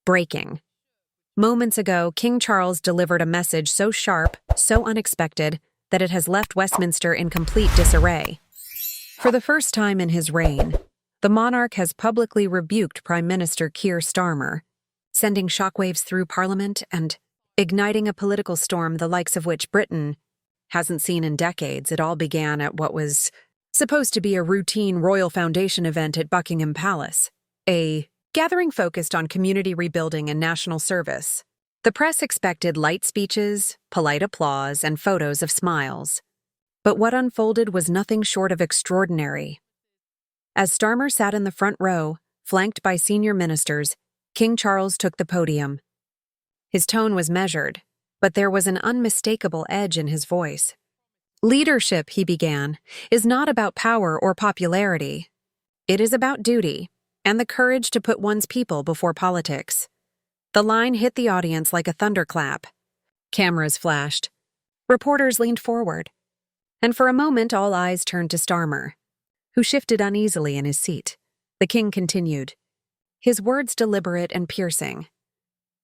Breaking. Moments ago, King Charles delivered a message so sharp, so unexpected, that it has left Westminster in complete disarray. For the first time in his reign, the monarch has publicly rebuked Prime Minister Keir Starmer, sending shockwaves through Parliament and igniting a political storm the likes of which Britain hasn't seen in decades. It all began at what was supposed to be a routine Royal Foundation event at Buckingham Palace, a gathering focused on community rebuilding and national service. The press expected light speeches, polite applause, and photos of smiles. But what unfolded was nothing short of extraordinary. As Starmer sat in the front row, flanked by senior ministers, King Charles took the podium. His tone was measured, but there was an unmistakable edge in his voice. "Leadership," he began, "is not about power or popularity. It is about duty and the courage to put one's people before politics." The line hit the audience like a thunderclap. Cameras flashed. Reporters leaned forward. And for a moment, all eyes turned to Starmer, who shifted uneasily in his seat. The king continued, his words deliberate and piercing.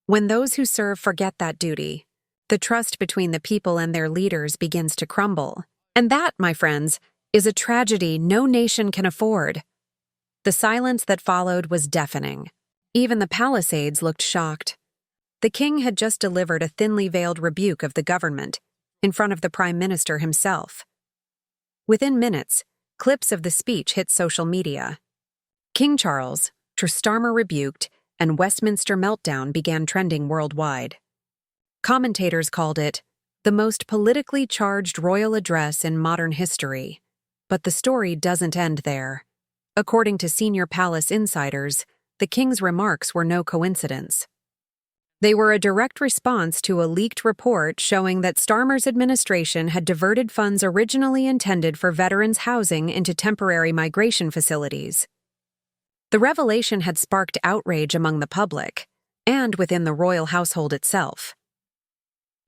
"When those who serve forget that duty, the trust between the people and their leaders begins to crumble. And that, my friends, is a tragedy no nation can afford." The silence that followed was deafening. Even the palace aides looked shocked. The king had just delivered a thinly veiled rebuke of the government in front of the Prime Minister himself. Within minutes, clips of the speech hit social media. King Charles, Starmer rebuked, and Westminster meltdown began trending worldwide. Commentators called it the most politically charged royal address in modern history. But the story doesn't end there. According to senior palace insiders, the king's remarks were no coincidence. They were a direct response to a leaked report showing that Starmer's administration had diverted funds originally intended for veterans' housing into temporary migration facilities. The revelation had sparked outrage among the public and within the royal household itself.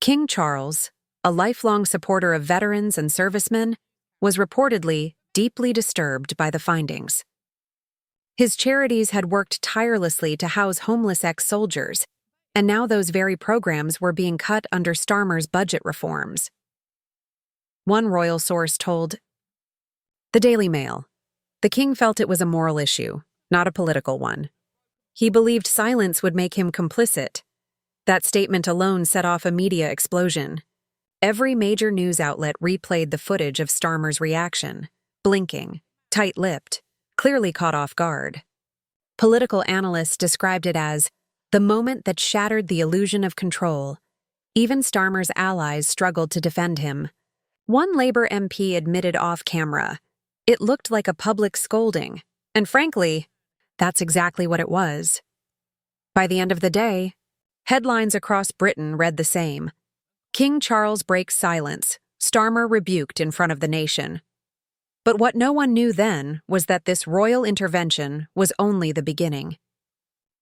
King Charles, a lifelong supporter of veterans and servicemen, was reportedly deeply disturbed by the findings. His charities had worked tirelessly to house homeless ex-soldiers, and now those very programs were being cut under Starmer's budget reforms. One royal source told the Daily Mail, the king felt it was a moral issue, not a political one. He believed silence would make him complicit. That statement alone set off a media explosion. Every major news outlet replayed the footage of Starmer's reaction, blinking, tight-lipped, clearly caught off guard. Political analysts described it as the moment that shattered the illusion of control. Even Starmer's allies struggled to defend him. One Labour MP admitted off-camera, "It looked like a public scolding," and frankly, that's exactly what it was. By the end of the day, headlines across Britain read the same. King Charles breaks silence, Starmer rebuked in front of the nation. But what no one knew then was that this royal intervention was only the beginning.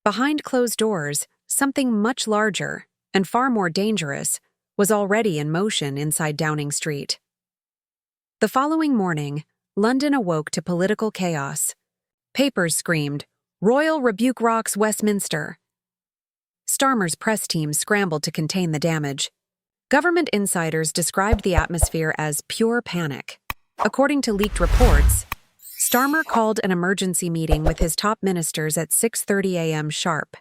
Behind closed doors, something much larger and far more dangerous was already in motion inside Downing Street. The following morning, London awoke to political chaos. Papers screamed, "Royal rebuke rocks Westminster." Starmer's press team scrambled to contain the damage. Government insiders described the atmosphere as pure panic. According to leaked reports, Starmer called an emergency meeting with his top ministers at 6:30 a.m. sharp.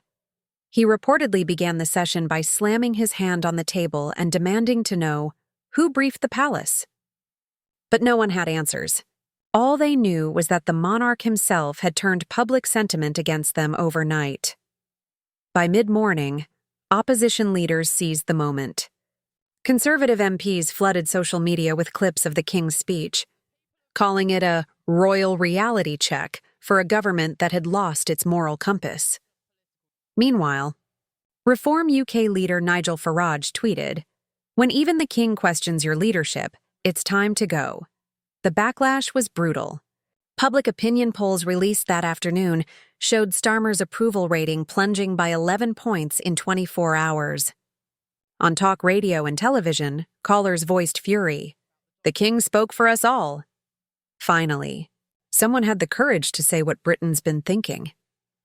He reportedly began the session by slamming his hand on the table and demanding to know who briefed the palace. But no one had answers. All they knew was that the monarch himself had turned public sentiment against them overnight. By mid-morning, opposition leaders seized the moment. Conservative MPs flooded social media with clips of the king's speech, calling it a royal reality check for a government that had lost its moral compass. Meanwhile, Reform UK leader Nigel Farage tweeted, "When even the king questions your leadership, it's time to go." The backlash was brutal. Public opinion polls released that afternoon showed Starmer's approval rating plunging by 11 points in 24 hours. On talk radio and television, callers voiced fury. "The king spoke for us all." Finally, someone had the courage to say what Britain's been thinking.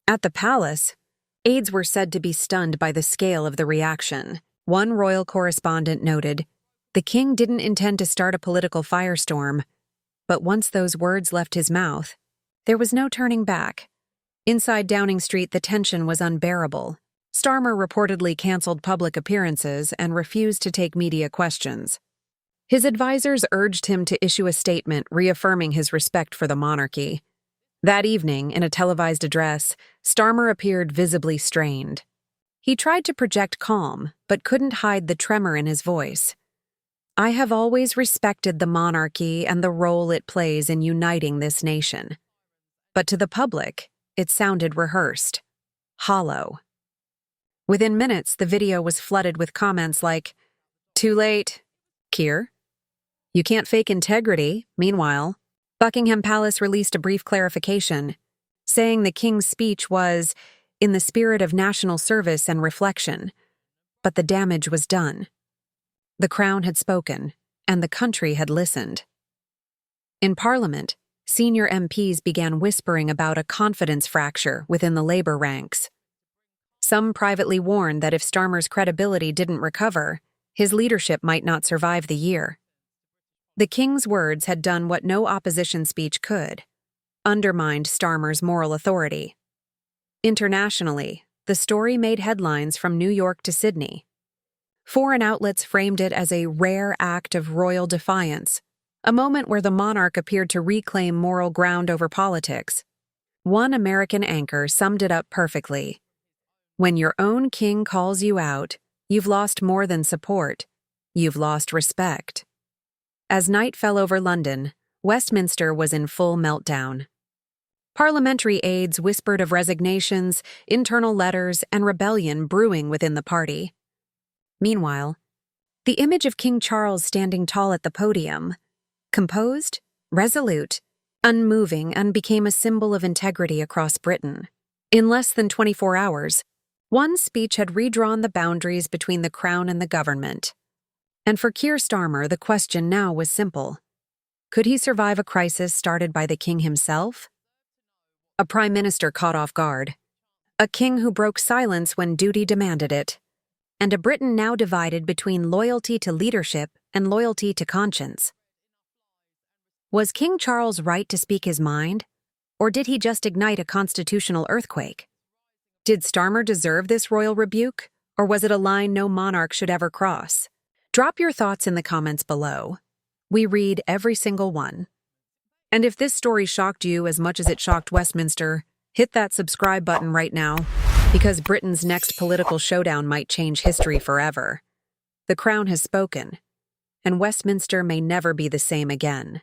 At the palace, Aides were said to be stunned by the scale of the reaction. One royal correspondent noted, "The king didn't intend to start a political firestorm, but once those words left his mouth, there was no turning back." Inside Downing Street, the tension was unbearable. Starmer reportedly canceled public appearances and refused to take media questions. His advisors urged him to issue a statement reaffirming his respect for the monarchy. That evening, in a televised address, Starmer appeared visibly strained. He tried to project calm, but couldn't hide the tremor in his voice. "I have always respected the monarchy and the role it plays in uniting this nation." But to the public, it sounded rehearsed, hollow. Within minutes, the video was flooded with comments like, "Too late, Keir. You can't fake integrity." Meanwhile, Buckingham Palace released a brief clarification, saying the king's speech was in the spirit of national service and reflection, but the damage was done. The Crown had spoken, and the country had listened. In Parliament, senior MPs began whispering about a confidence fracture within the Labour ranks. Some privately warned that if Starmer's credibility didn't recover, his leadership might not survive the year. The king's words had done what no opposition speech could, undermined Starmer's moral authority. Internationally, the story made headlines from New York to Sydney. Foreign outlets framed it as a rare act of royal defiance, a moment where the monarch appeared to reclaim moral ground over politics. One American anchor summed it up perfectly. "When your own king calls you out, you've lost more than support. You've lost respect." As night fell over London, Westminster was in full meltdown. Parliamentary aides whispered of resignations, internal letters, and rebellion brewing within the party. Meanwhile, the image of King Charles standing tall at the podium, composed, resolute, unmoving, and became a symbol of integrity across Britain. In less than 24 hours, one speech had redrawn the boundaries between the Crown and the government. And for Keir Starmer, the question now was simple. Could he survive a crisis started by the king himself? A prime minister caught off guard, a king who broke silence when duty demanded it, and a Britain now divided between loyalty to leadership and loyalty to conscience. Was King Charles right to speak his mind, or did he just ignite a constitutional earthquake? Did Starmer deserve this royal rebuke, or was it a line no monarch should ever cross? Drop your thoughts in the comments below. We read every single one. And if this story shocked you as much as it shocked Westminster, hit that subscribe button right now, because Britain's next political showdown might change history forever. The Crown has spoken, and Westminster may never be the same again.